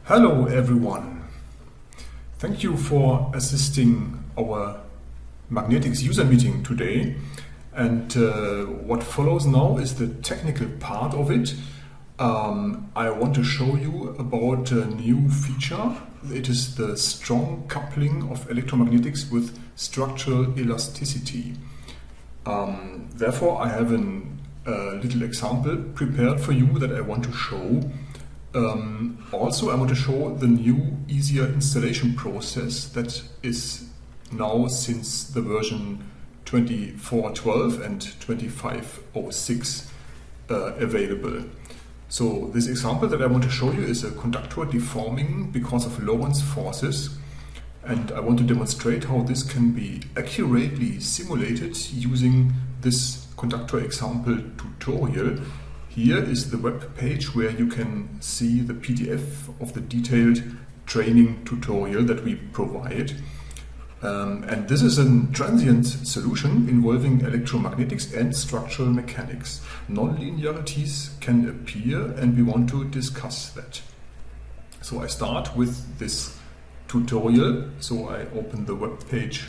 Hello everyone. Thank you for assisting our magnetics user meeting today. And what follows now is the technical part of it. I want to show you about a new feature. It is the strong coupling of electromagnetics with structural elasticity. Therefore, I have a little example prepared for you that I want to show. Also, I want to show the new, easier installation process that is now since the version 24.12 and 25.06 available. So this example that I want to show you is a conductor deforming because of Lorentz forces, and I want to demonstrate how this can be accurately simulated using this conductor example tutorial. Here is the web page where you can see the PDF of the detailed training tutorial that we provide. And this is a transient solution involving electromagnetics and structural mechanics. Nonlinearities can appear and we want to discuss that. So I start with this tutorial. So I open the web page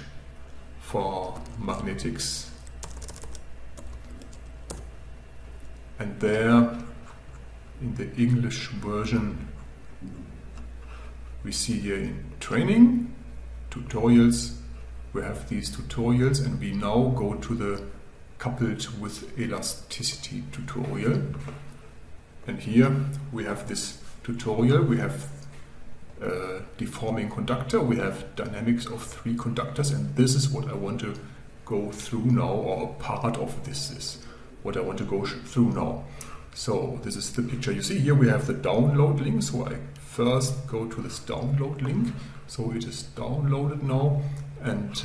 for magnetics. And there, in the English version, we see here in training, tutorials, we have these tutorials, and we now go to the coupled with elasticity tutorial. And here we have this tutorial, we have deforming conductor, we have dynamics of 3 conductors, and this is what I want to go through now, or a part of this is what I want to go through now. So this is the picture. You see here we have the download link. So I first go to this download link. So it is downloaded now. And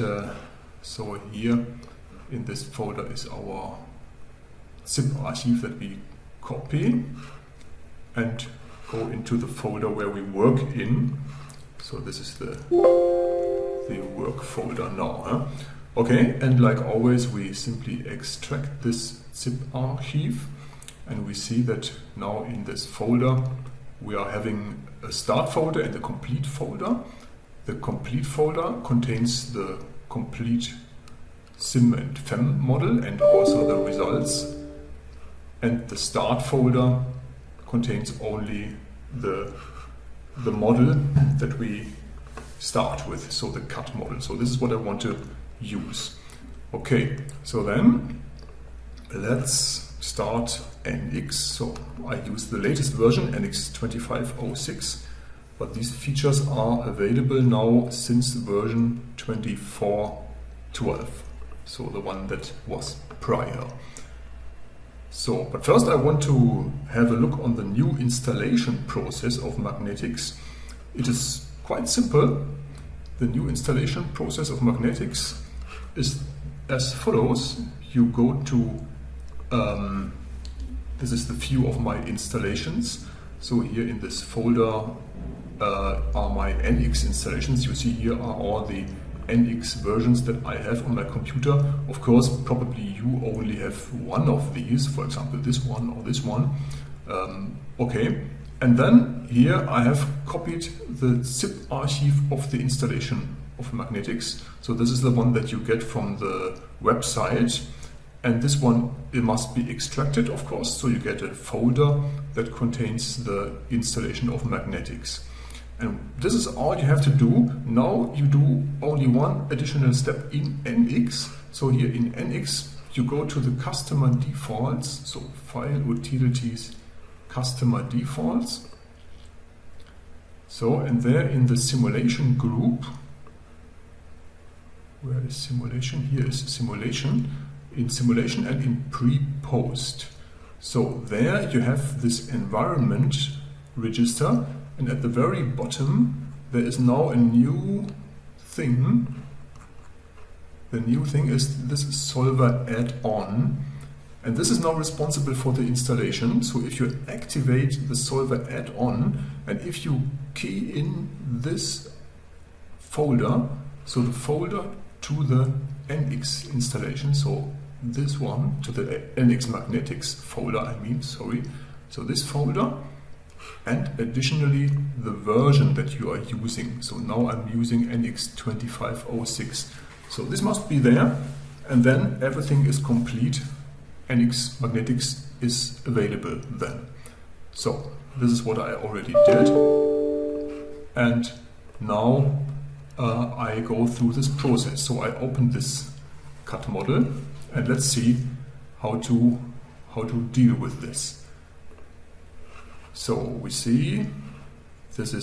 so here in this folder is our zip archive that we copy and go into the folder where we work in. So this is the work folder now. Huh? Okay, and like always, we simply extract this zip archive, and we see that now in this folder we are having a start folder and a complete folder. The complete folder contains the complete sim and fem model and also the results, and the start folder contains only the model that we start with, so the cut model. So this is what I want to use. Okay, so then let's start NX. So I use the latest version, NX 25.06, but these features are available now since version 24.12, so the one that was prior. So, but first I want to have a look on the new installation process of magnetics. It is quite simple. The new installation process of magnetics is as follows. You go to, this is the view of my installations. So here in this folder are my NX installations. You see here are all the NX versions that I have on my computer. Of course, probably you only have one of these, for example, this one or this one. Okay, and then here I have copied the zip archive of the installation of magnetics. So this is the one that you get from the website, and this one, it must be extracted, of course, so you get a folder that contains the installation of magnetics. And this is all you have to do. Now you do only one additional step in NX. So here in NX you go to the customer defaults, so file utilities customer defaults. So, and there in the simulation group, where is simulation? Here is simulation. In simulation and in pre-post. So there you have this environment register, and at the very bottom there is now a new thing. The new thing is this solver add-on, and this is now responsible for the installation. So if you activate the solver add-on, and if you key in this folder, so the folder to the NX installation, so this one to the NX magnetics folder, so this folder, and additionally the version that you are using. So now I'm using NX2506. So this must be there, and then everything is complete. NX magnetics is available then. So this is what I already did, and now I go through this process. So I open this CAD model, and let's see how to deal with this. So we see this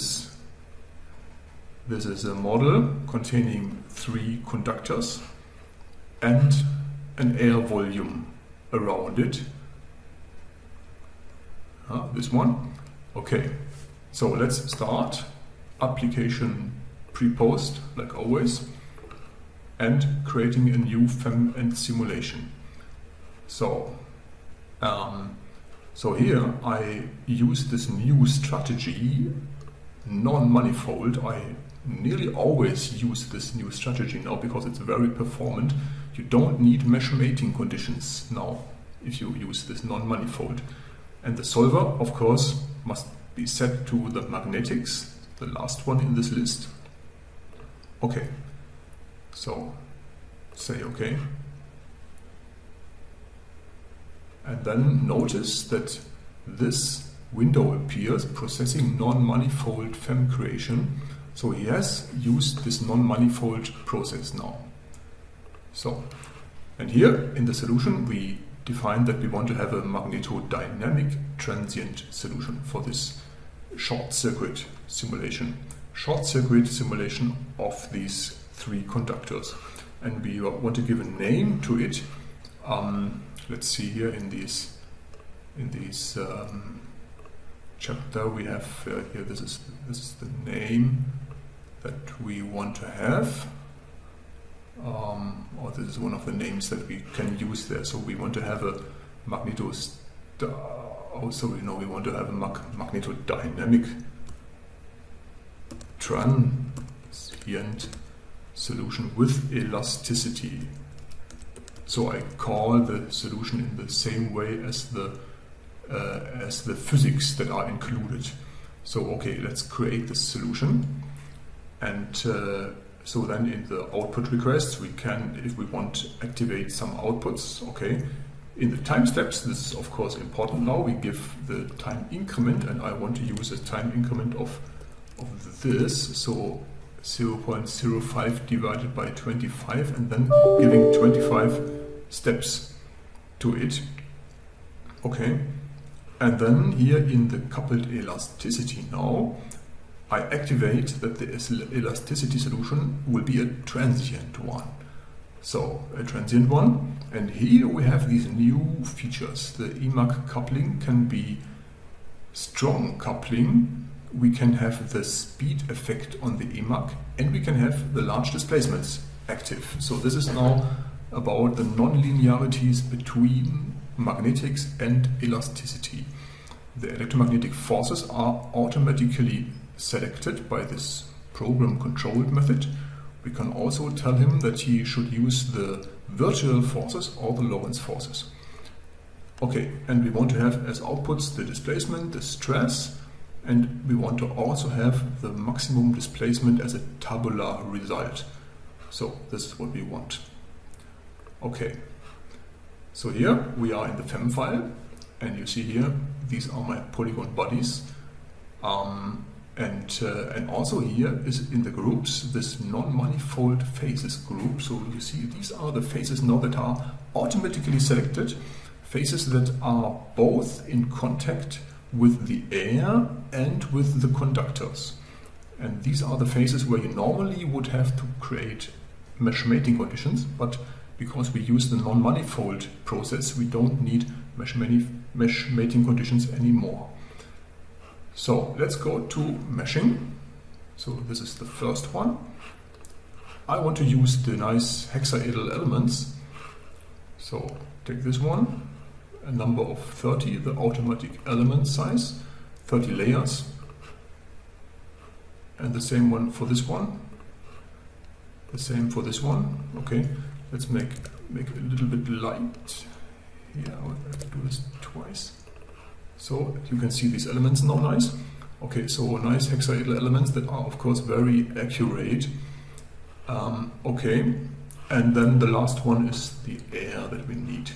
is a model containing 3 conductors and an air volume around it. This one. Okay, so let's start. Application pre-post, like always, and creating a new FEM and simulation. So here I use this new strategy, non-manifold. I nearly always use this new strategy now because it's very performant. You don't need mesh mating conditions now if you use this non-manifold. And the solver, of course, must be set to the magnetics, the last one in this list. Okay, so say OK. And then notice that this window appears, processing non-manifold FEM creation. So he has used this non-manifold process now. So, and here in the solution we define that we want to have a magnetodynamic transient solution for this short circuit simulation. Short circuit simulation of these 3 conductors. And we want to give a name to it. Let's see here in these chapter we have here. This is the name that we want to have, or this is one of the names that we can use there. So we want to have a we want to have a magnetodynamic transient solution with elasticity. So I call the solution in the same way as the physics that are included. So okay, let's create this solution, and so then in the output request we can, if we want to activate some outputs, okay. In the time steps, this is of course important now, we give the time increment, and I want to use a time increment of this, so 0.05 divided by 25, and then giving 25 steps to it. Okay, and then here in the coupled elasticity now, I activate that the elasticity solution will be a transient one. So a transient one, and here we have these new features. The Emag coupling can be strong coupling, we can have the speed effect on the Emag, and we can have the large displacements active. So this is now about the nonlinearities between magnetics and elasticity. The electromagnetic forces are automatically selected by this program controlled method. We can also tell him that he should use the virtual forces or the Lorentz forces. Okay, and we want to have as outputs the displacement, the stress, and we want to also have the maximum displacement as a tabular result. So this is what we want. Okay, so here we are in the FEM file, and you see here these are my polygon bodies, and also here is in the groups this non-manifold phases group. So you see these are the phases now that are automatically selected, phases that are both in contact with the air and with the conductors. And these are the phases where you normally would have to create mesh mating conditions, but because we use the non-manifold process, we don't need mesh mating conditions anymore. So let's go to meshing. So this is the first one. I want to use the nice hexaedral elements. So take this one, a number of 30, the automatic element size, 30 layers. And the same one for this one. The same for this one. Okay, let's make it a little bit light. Yeah, I will have to do this twice. So you can see these elements now nice. Okay, so nice hexaedral elements that are of course very accurate. Okay, and then the last one is the air that we need.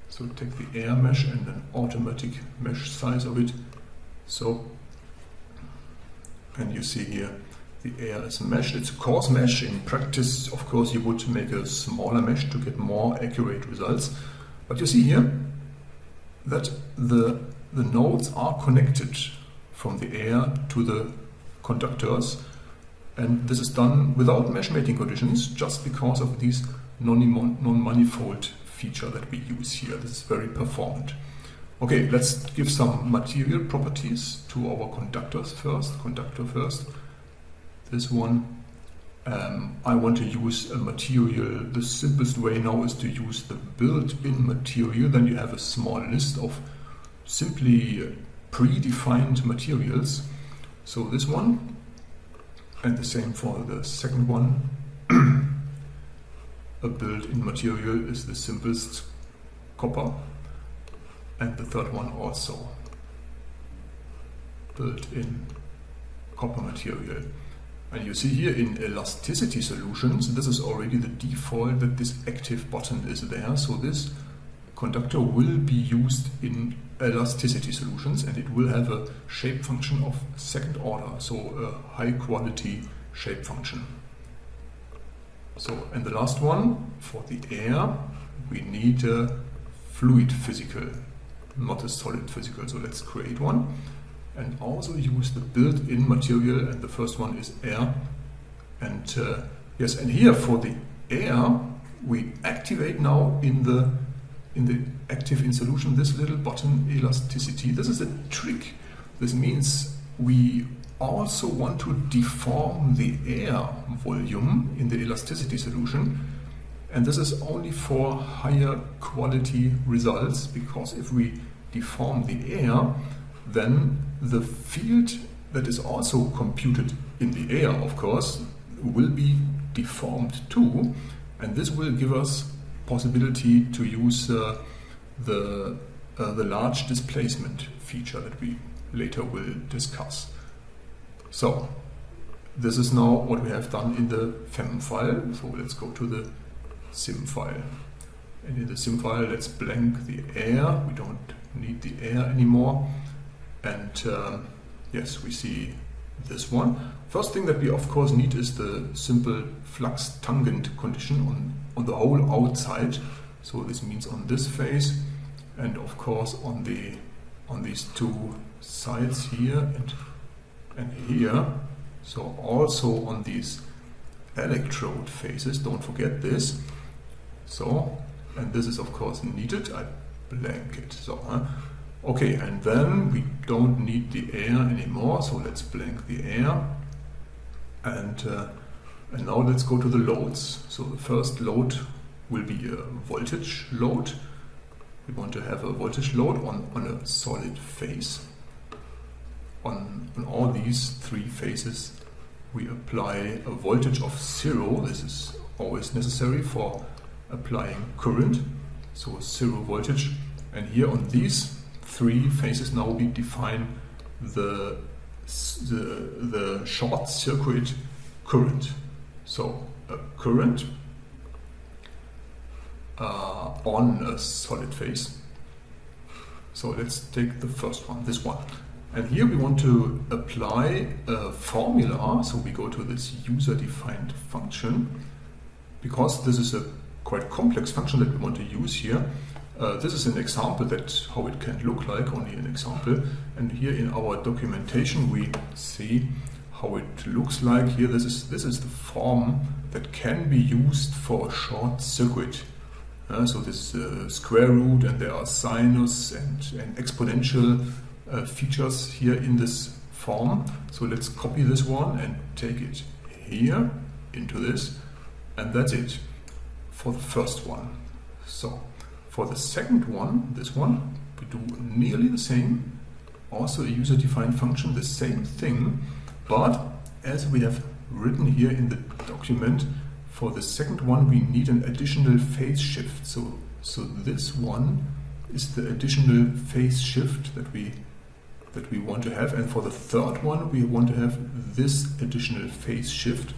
So take the air mesh and an automatic mesh size of it. So, and you see here the air is meshed. It's a coarse mesh. In practice, of course, you would make a smaller mesh to get more accurate results. But you see here that the nodes are connected from the air to the conductors, and this is done without mesh mating conditions, just because of this non-manifold feature that we use here. This is very performant. Okay, let's give some material properties to our conductors first. Conductor first. This one, I want to use a material. The simplest way now is to use the built-in material. Then you have a small list of simply predefined materials. So this one, and the same for the second one. A built-in material is the simplest, copper, and the third one also built-in copper material. And you see here in elasticity solutions, this is already the default that this active button is there. So this conductor will be used in elasticity solutions, and it will have a shape function of second order, so a high quality shape function. So, and the last one, for the air, we need a fluid physical, not a solid physical. So let's create one and also use the built-in material, and the first one is air. And yes, and here for the air, we activate now in the active in solution this little button, elasticity. This is a trick. This means we also want to deform the air volume in the elasticity solution, and this is only for higher quality results, because if we deform the air, then the field that is also computed in the air, of course, will be deformed too, and this will give us possibility to use the large displacement feature that we later will discuss. So this is now what we have done in the FEM file. So let's go to the sim file, and in the sim file let's blank the air. We don't need the air anymore, and yes, we see this one. First thing that we of course need is the simple flux tangent condition on the whole outside. So this means on this face, and of course on these two sides here and here. So also on these electrode faces, don't forget this. So, and this is of course needed. I blank it. So okay, and then we don't need the air anymore, so let's blank the air. And now let's go to the loads. So the first load will be a voltage load. We want to have a voltage load on a solid face. On all these three faces we apply a voltage of 0. This is always necessary for applying current, so 0 voltage. And here on these three faces now we define the short circuit current. So a current on a solid face. So let's take the first one, this one. And here we want to apply a formula. So we go to this user-defined function, because this is a quite complex function that we want to use here. This is an example that how it can look like, only an example. And here in our documentation we see how it looks like. Here this is the form that can be used for a short circuit. So this square root, and there are sinus and exponential features here in this form. So let's copy this one and take it here into this, and that's it for the first one. So for the second one, this one, we do nearly the same. Also a user-defined function, the same thing, but as we have written here in the document, for the second one we need an additional phase shift. So this one is the additional phase shift that we want to have, and for the third one we want to have this additional phase shift.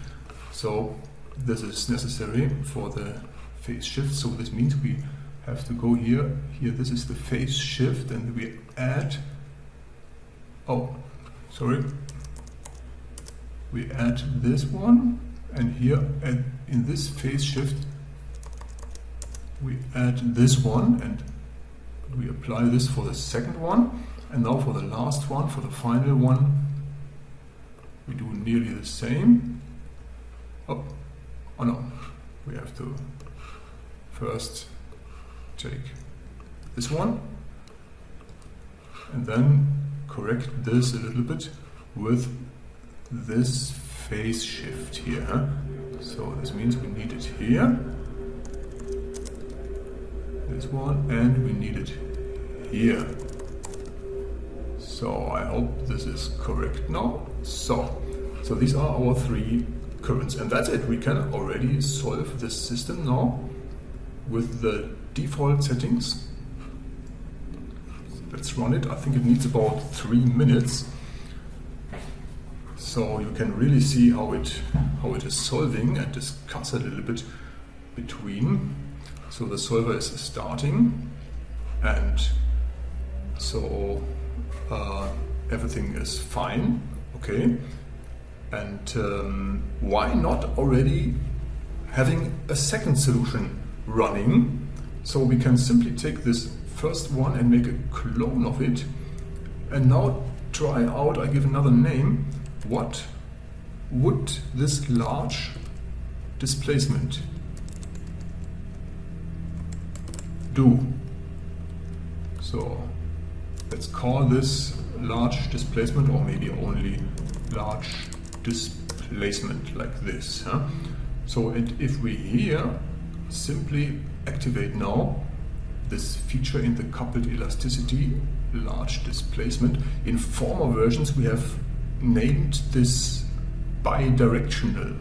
So this is necessary for the phase shift. So this means we have to go here. Here, this is the phase shift, and we add. We add this one, and here, and in this phase shift, we add this one, and we apply this for the second one. And now for the last one, for the final one, we do nearly the same. Oh no, we have to first take this one and then correct this a little bit with this phase shift here. So this means we need it here, this one, and we need it here. So I hope this is correct now. So these are our three currents, and that's it. We can already solve this system now with the default settings. Let's run it. I think it needs about 3 minutes. So you can really see how it is solving and discuss a little bit between. So the solver is starting, and so everything is fine, okay. And why not already having a second solution running? So we can simply take this first one and make a clone of it, and now try out, I give another name, what would this large displacement do? So let's call this large displacement, or maybe only large displacement, like this. Huh? So, and if we here simply activate now this feature in the coupled elasticity, large displacement, in former versions we have named this bidirectional.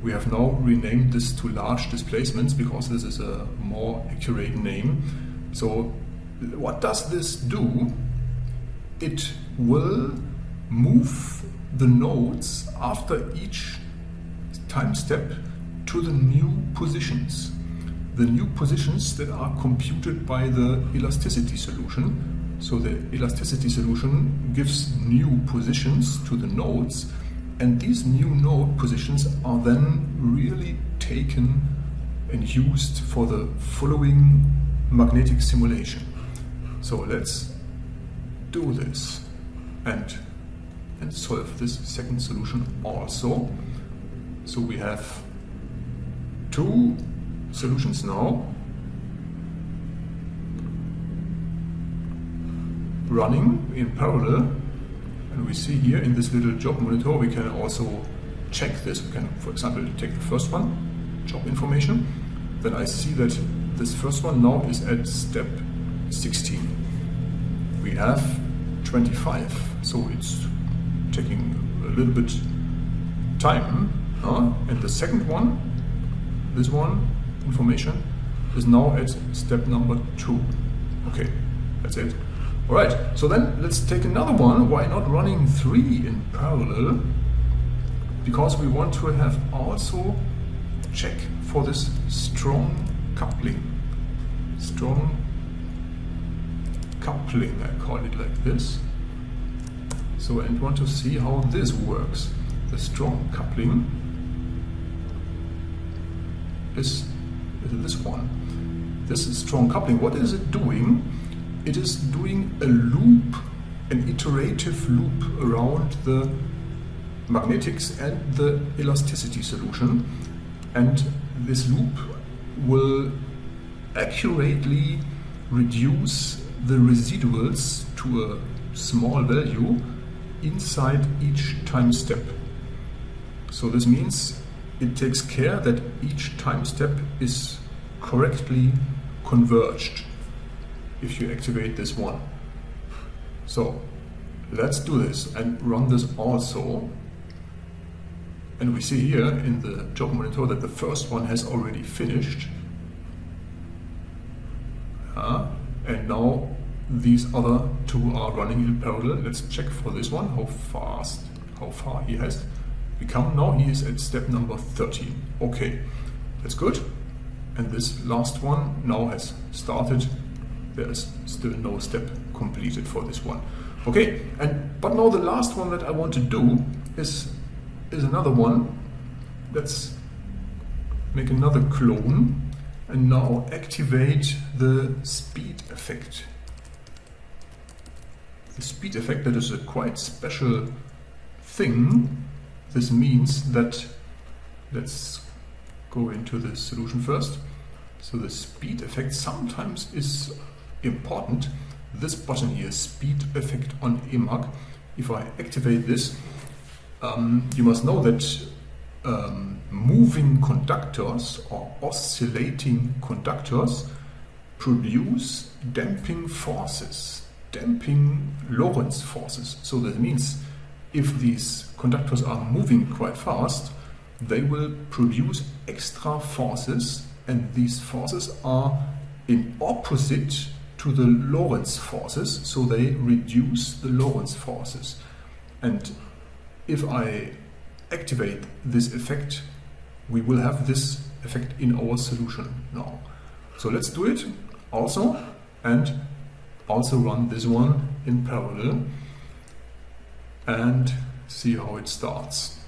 We have now renamed this to large displacements because this is a more accurate name. So what does this do? It will move the nodes after each time step to the new positions. The new positions that are computed by the elasticity solution. So the elasticity solution gives new positions to the nodes, and these new node positions are then really taken and used for the following magnetic simulation. So let's do this and solve this second solution also. So we have two solutions now running in parallel, and we see here in this little job monitor we can also check this. We can, for example, take the first one, job information. Then I see that this first one now is at step 16. We have 25, so it's taking a little bit time. And the second one, this one, information, is now at step number 2. Okay, that's it. Alright, so then let's take another one. Why not running 3 in parallel? Because we want to have also check for this strong coupling. Strong coupling, I call it like this. So, and want to see how this works. The strong coupling is this one. This is strong coupling. What is it doing? It is doing a loop, an iterative loop around the magnetics and the elasticity solution. And this loop will accurately reduce the residuals to a small value inside each time step. So this means it takes care that each time step is correctly converged if you activate this one. So let's do this and run this also. And we see here in the job monitor that the first one has already finished. and now these other two are running in parallel. Let's check for this one how far he has become. Now he is at step number 13. Okay, that's good. And this last one now has started. There is still no step completed for this one. Okay, but now the last one that I want to do is another one. Let's make another clone and now activate the speed effect. The speed effect, that is a quite special thing. This means that, let's go into the solution first. So the speed effect sometimes is important. This button here, speed effect on Emag, if I activate this, you must know that moving conductors or oscillating conductors produce damping forces, damping Lorentz forces. So that means if these conductors are moving quite fast, they will produce extra forces, and these forces are in opposite to the Lorentz forces, so they reduce the Lorentz forces. And if I activate this effect, we will have this effect in our solution now. So let's do it also, and also run this one in parallel and see how it starts.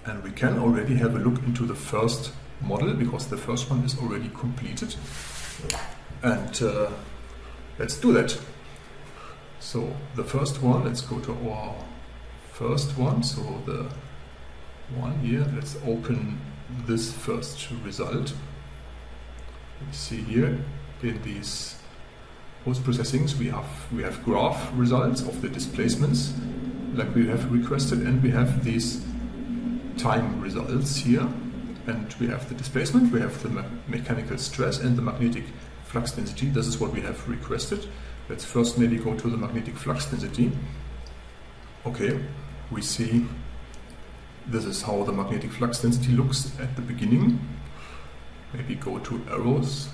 And we can already have a look into the first model, because the first one is already completed. And let's do that. So the first one, let's go to our first one. So the one here, let's open this first result. You see here in these post-processings we have graph results of the displacements like we have requested, and we have these time results here, and we have the displacement, we have the mechanical stress and the magnetic flux density. This is what we have requested. Let's first maybe go to the magnetic flux density. Okay, we see this is how the magnetic flux density looks at the beginning. Maybe go to arrows.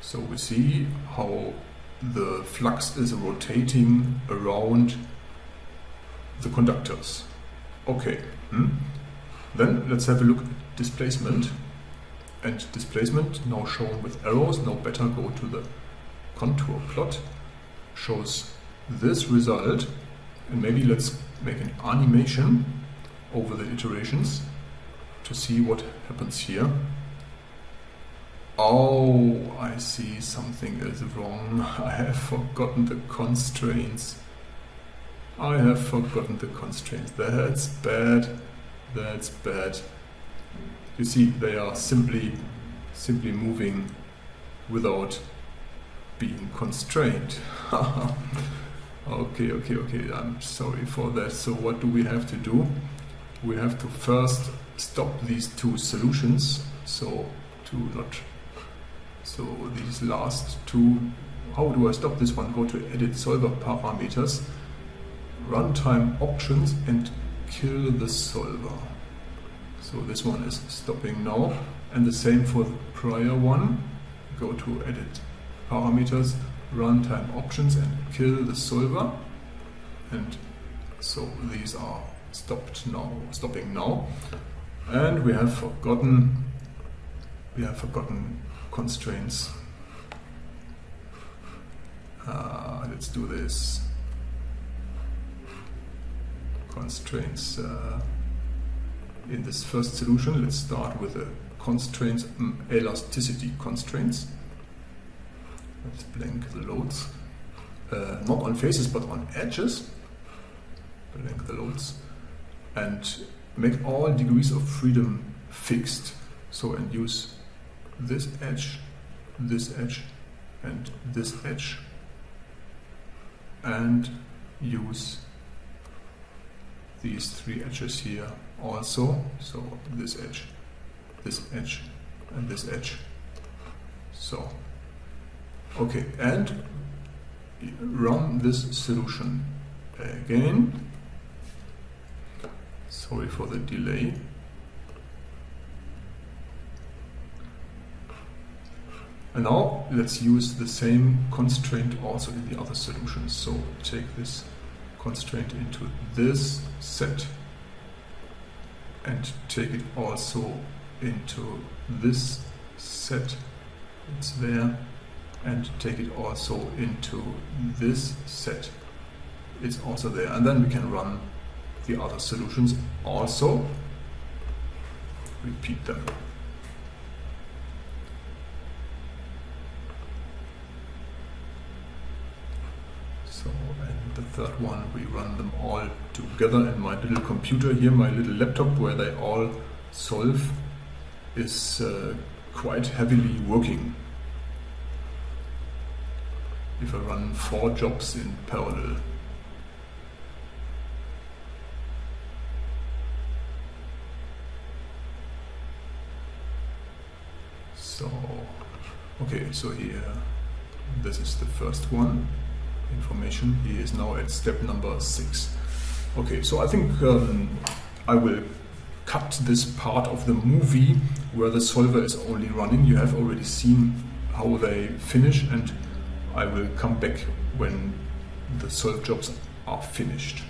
So we see how the flux is rotating around the conductors. Okay, then let's have a look at displacement. And displacement, now shown with arrows, now better go to the contour plot, shows this result. And maybe let's make an animation over the iterations to see what happens here. Oh, I see something is wrong. I have forgotten the constraints. That's bad. That's bad. You see, they are simply moving without being constrained. Okay. I'm sorry for that. So what do we have to do? We have to first stop these two solutions. So these last two. How do I stop this one? Go to edit solver parameters, runtime options, and kill the solver. So this one is stopping now, and the same for the prior one. Go to edit parameters, runtime options, and kill the solver. And so these are stopping now. And we have forgotten constraints. Let's do this. Constraints in this first solution. Let's start with the constraints, elasticity constraints. Let's blank the loads, not on faces but on edges. Blank the loads and make all degrees of freedom fixed. So, and use this edge, and this edge, and use these three edges here also. So this edge, and this edge. So, okay, and run this solution again. Sorry for the delay. And now let's use the same constraint also in the other solutions. So take this constraint into this set and take it also into this set. It's there. And take it also into this set. It's also there. And then we can run the other solutions also. Repeat them. So, and the third one, we run them all together, and my little computer here, my little laptop where they all solve, is quite heavily working. If I run 4 jobs in parallel. So, okay, so here, this is the first one, information. He is now at step number 6. Okay, so I think I will cut this part of the movie where the solver is only running. You have already seen how they finish, and I will come back when the solved jobs are finished.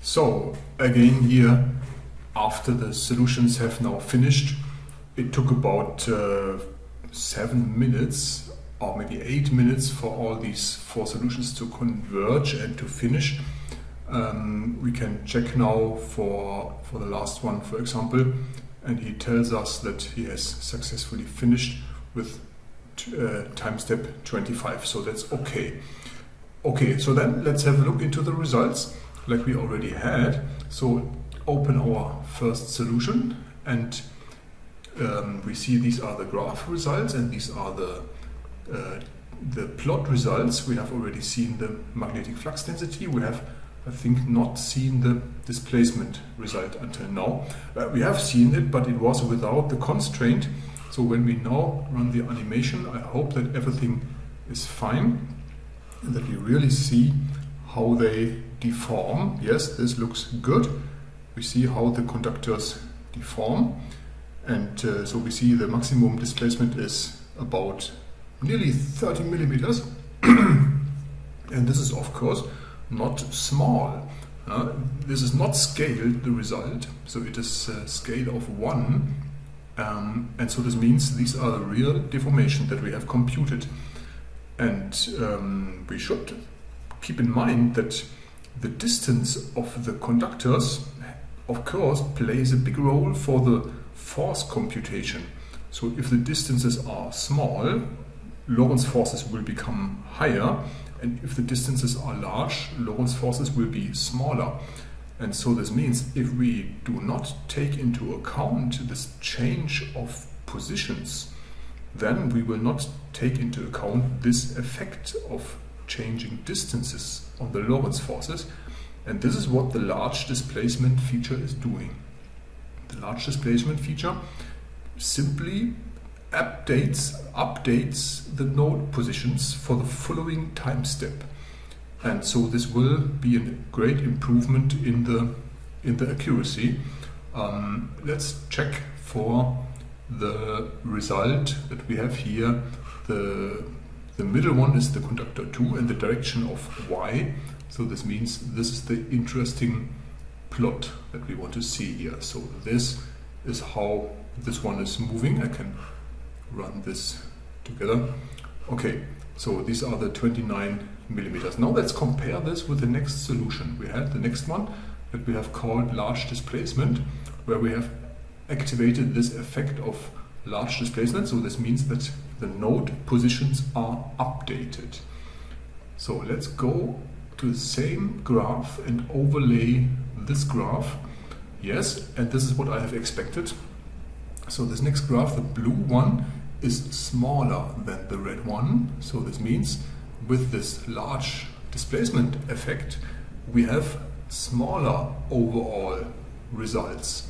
So again here, after the solutions have now finished, it took about 7 minutes or maybe 8 minutes for all these 4 solutions to converge and to finish. We can check now for the last one, for example, and he tells us that he has successfully finished with time step 25, so that's okay. Okay, so then let's have a look into the results like we already had. So open our first solution, and we see these are the graph results and these are the plot results. We have already seen the magnetic flux density. We have, I think, not seen the displacement result until now. We have seen it, but it was without the constraint. So when we now run the animation, I hope that everything is fine and that we really see how they deform. Yes, this looks good. We see how the conductors deform. And so we see the maximum displacement is about nearly 30 millimeters. And this is, of course, not small. This is not scaled, the result. So it is a scale of 1. And so this means these are the real deformation that we have computed. And we should keep in mind that the distance of the conductors, of course, plays a big role for the force computation. So if the distances are small, Lorentz forces will become higher, and if the distances are large, Lorentz forces will be smaller. And so this means if we do not take into account this change of positions, then we will not take into account this effect of changing distances on the Lorentz forces. And this is what the large displacement feature is doing. The large displacement feature simply updates the node positions for the following time step. And so this will be a great improvement in the accuracy. Let's check for the result that we have here. The middle one is the conductor 2 in the direction of y. So this means this is the interesting plot that we want to see here. So this is how this one is moving. I can run this together. Okay, so these are the 29 millimeters. Now let's compare this with the next solution. We had the next one that we have called large displacement, where we have activated this effect of large displacement. So this means that the node positions are updated. So let's go to the same graph and overlay this graph. Yes, and this is what I have expected. So this next graph, the blue one, is smaller than the red one. So this means with this large displacement effect, we have smaller overall results.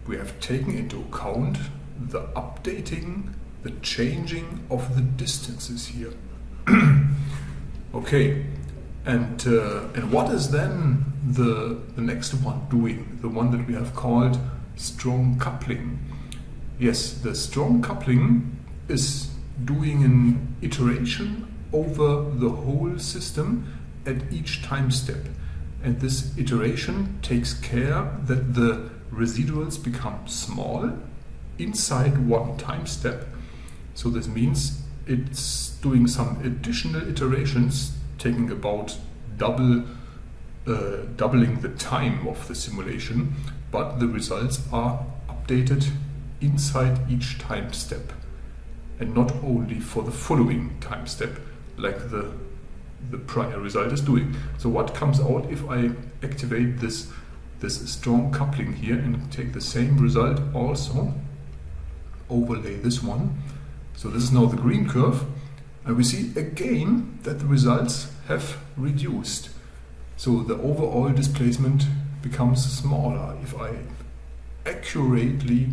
We have taken into account the updating, the changing of the distances here. Okay, and what is then the next one doing? The one that we have called strong coupling. Yes, the strong coupling is doing an iteration over the whole system at each time step. And this iteration takes care that the residuals become small inside one time step. So this means it's doing some additional iterations, taking about doubling the time of the simulation, but the results are updated inside each time step, and not only for the following time step like the prior result is doing. So what comes out if I activate this strong coupling here and take the same result also, overlay this one. So this is now the green curve, and we see again that the results have reduced. So the overall displacement becomes smaller if I accurately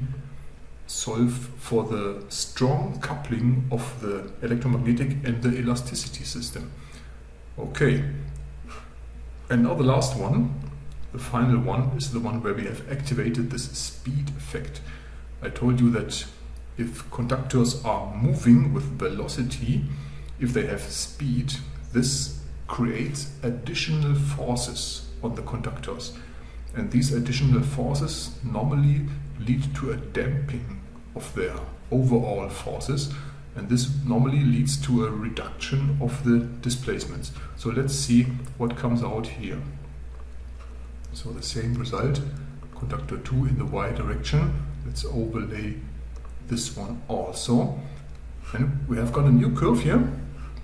solve for the strong coupling of the electromagnetic and the elasticity system. Okay, and now the last one, the final one, is the one where we have activated this speed effect. I told you that if conductors are moving with velocity, if they have speed, this creates additional forces on the conductors. And these additional forces normally lead to a damping of their overall forces, and this normally leads to a reduction of the displacements. So let's see what comes out here. So the same result, conductor 2 in the y direction. Let's overlay this one also. And we have got a new curve here,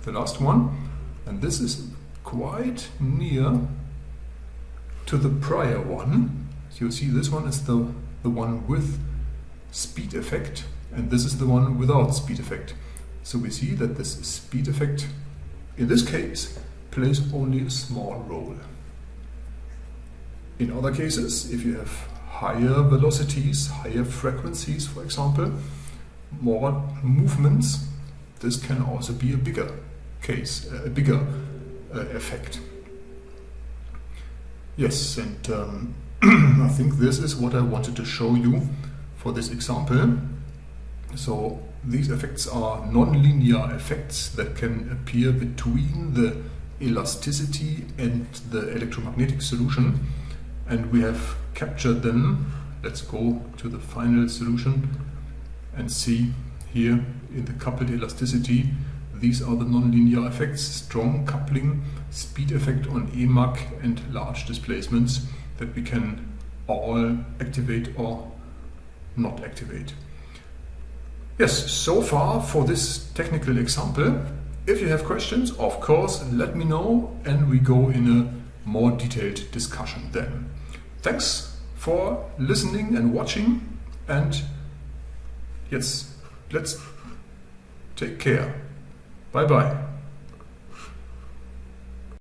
the last one, and this is quite near to the prior one. So you see this one is the one with speed effect, and this is the one without speed effect. So we see that this speed effect in this case plays only a small role. In other cases, if you have higher velocities, higher frequencies, for example, more movements, this can also be a bigger case, a bigger effect. Yes, and I think this is what I wanted to show you for this example. So these effects are nonlinear effects that can appear between the elasticity and the electromagnetic solution, and we have captured them. Let's go to the final solution and see here in the coupled elasticity. These are the nonlinear effects: strong coupling, speed effect on Emag, and large displacements that we can all activate or not activate. Yes, so far for this technical example. If you have questions, of course, let me know and we go in a more detailed discussion then. Thanks for listening and watching, and yes, let's take care. Bye bye.